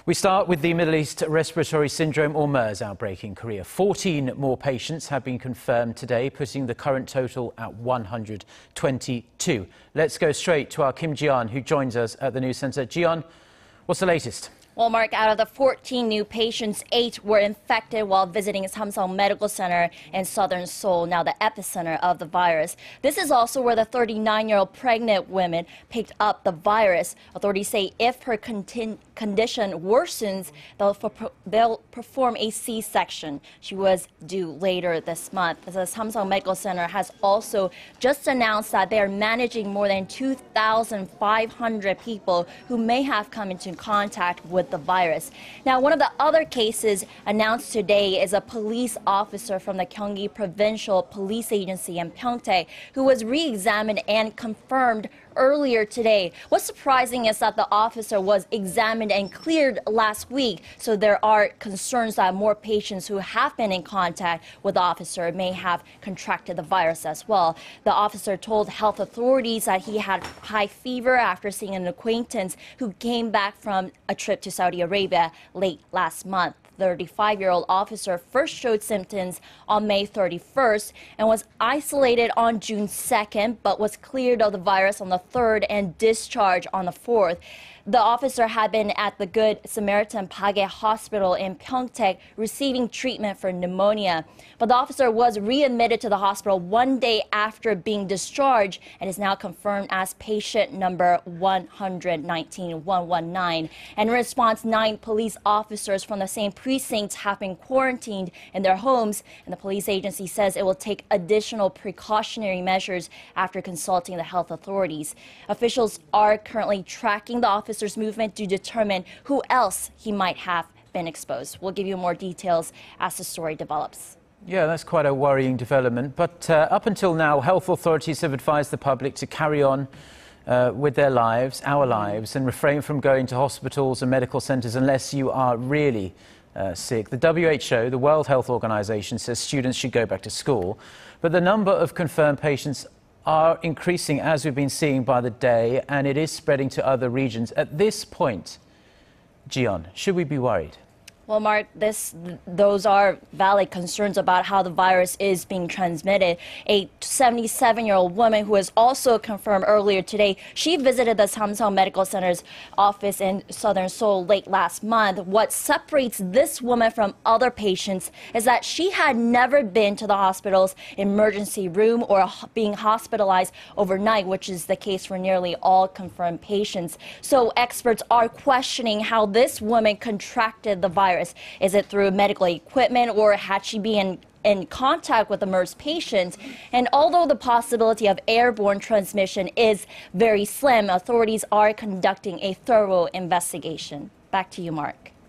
We start with the Middle East Respiratory Syndrome, or MERS, outbreak in Korea. 14 more patients have been confirmed today, putting the current total at 122. Let's go straight to our Kim Ji-yeon, who joins us at the news centre. Ji-yeon, what's the latest? Well, Mark, out of the 14 new patients, 8 were infected while visiting Samsung Medical Center in southern Seoul, now the epicenter of the virus. This is also where the 39-year-old pregnant woman picked up the virus. Authorities say if her condition worsens, they'll perform a C-section. She was due later this month. The Samsung Medical Center has also just announced that they are managing more than 2,500 people who may have come into contact with the virus. Now, one of the other cases announced today is a police officer from the Gyeonggi Provincial Police Agency in Pyeongtaek who was re-examined and confirmed earlier today. What's surprising is that the officer was examined and cleared last week, so there are concerns that more patients who have been in contact with the officer may have contracted the virus as well. The officer told health authorities that he had high fever after seeing an acquaintance who came back from a trip to Saudi Arabia late last month. The 35-year-old officer first showed symptoms on May 31st and was isolated on June 2nd, but was cleared of the virus on the 3rd and discharged on the 4th. The officer had been at the Good Samaritan Pyeongtaek Hospital in Pyeongtaek receiving treatment for pneumonia. But the officer was readmitted to the hospital one day after being discharged and is now confirmed as patient number 119. And in response, 9 police officers from the same precinct have been quarantined in their homes, and the police agency says it will take additional precautionary measures after consulting the health authorities. Officials are currently tracking the officer's movement to determine who else he might have been exposed. We'll give you more details as the story develops. Yeah, that's quite a worrying development. But up until now, health authorities have advised the public to carry on with their lives, our lives, and refrain from going to hospitals and medical centres unless you are really sick. The WHO, the World Health Organization, says students should go back to school. But the number of confirmed patients are increasing, as we've been seeing by the day, and it is spreading to other regions. At this point, Ji-yeon, should we be worried? Well, Mark, those are valid concerns about how the virus is being transmitted. A 77-year-old woman who was also confirmed earlier today, she visited the Samsung Medical Center's office in southern Seoul late last month. What separates this woman from other patients is that she had never been to the hospital's emergency room or being hospitalized overnight, which is the case for nearly all confirmed patients. So experts are questioning how this woman contracted the virus. Is it through medical equipment, or had she been in contact with the MERS patients? And although the possibility of airborne transmission is very slim, authorities are conducting a thorough investigation. Back to you, Mark.